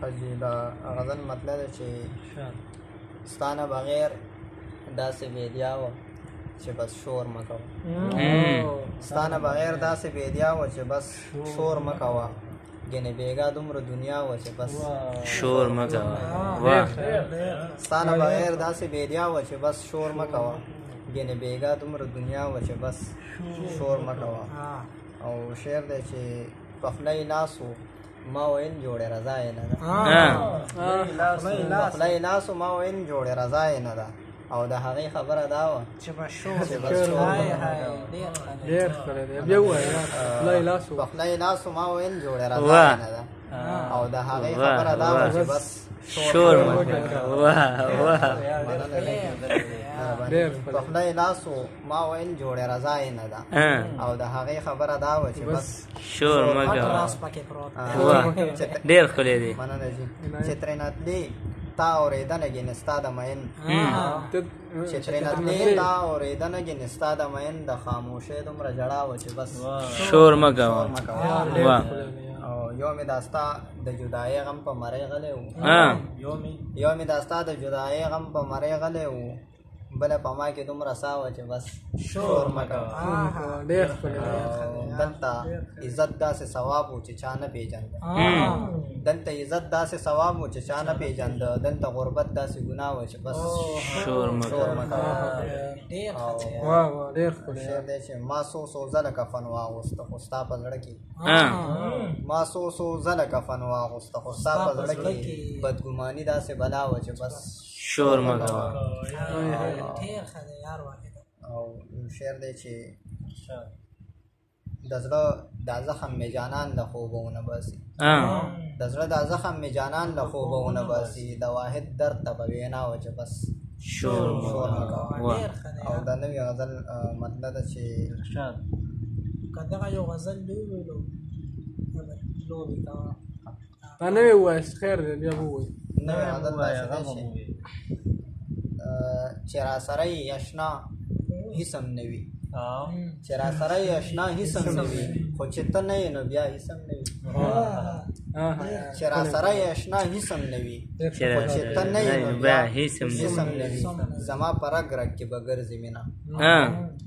حجی دا غزل مطلب دی چې ستانه بغیر داسې بیدیا وه چې بس شور مه کوه ستانه بغیر داسې بیدیا وه چې بس شور مه کوه ګنې بیګا دومره دنیا وه چې بس شور مه کوه ستانه بغیر داسې بیدیا وه چې بس شور مه کوه ګنې بیګا دومره دنیا وه چې بس شور مه کوه او شعر دی چې پخلی لاسو ما وین جوړې رضا یې نه ده پخلی لاسو ما وین جوړې رضا یې نه ده او د هغې خبره دا وه چې بس شور پخلی لاسو ما وین جوړې رضا یې نه ده او د هغې خبره دا وه چې بس شور مه کوه پخلی لاسو ما وین جوړې رضا یې نه ده او د هغې خبره دا وه چې بس شور مه کوه ډېر ښکلی دی مننه جي چې ترېنه تلې تا اورېدنه ګینې ستا د مین چې ترېنه تلې تا اورېدنه ګینې ستا د مین د خاموشۍ دومره ژړا وه چې بس شور مه کوه او یو مې دا ستا د جدایۍ غم په مرۍ غلی و یو مې دا ستا د جدایۍ غم په مرۍ غلی و بله په ما کې دومره ساه وه چې بس شور مه کوه دلته عزت داسې ثواب و چې چا نه پېژنده دلته عزت داسې ثواب و چې چا نه پېژنده دلته غربت داسې ګناه وه چې بس شور مه کوه شعر دی چې ما څو ځله کفن واغوسته خو ستا په زړه کې ما څو ځله کفن واغوسته خو ستا په زړه کې بدګماني داسې بلا وه چې بس شور مه کوه او شعر دی چې د زړه دا زخم مې جانان له خوبه ونه باسي د زړه دا زخم مې جانان له خوبه ونه باسي د واحد درد ته به وینا وه چې بس شور مه کوه او د نوې غزل مطلب ده چې که دغه یو غزل لولو لوبې کوه تا نوې ووایاست خیر دی بیا ووایي نوې غزل داسې دی چې را سره یې اشنا هېڅ هم نه وي چې را سره یې اشنا هېڅ هم نه وي خو چې ته نه یې نو بیا هېڅ هم نه وي چې را سره یې اشنا هېڅ هم نه وي خو چې ته نه یې نو بیا هېڅ هم نه وي زما په رګ رګ کې به ګرځي مینه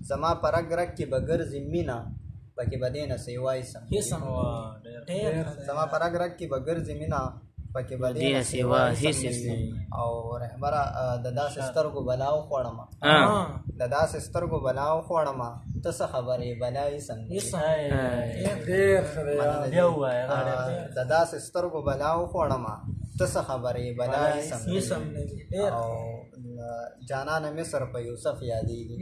زما په رګ رګ کې به ګرځي مینه پکې به دې نه سیوا هېڅ هم زما په رګ رګ کې به ګرځي مینه پکې به دې نه سیوا هېڅ او رهبره د داسې سترګو بلا وخوړمه د داسې سترګو بلا وخوړمه ته څه خبرې بلا هېڅ هم د داسې سترګو بلا وخوړمه ته څه خبرې بلا هېڅ هم او جانان مصر په یوسف یادېږي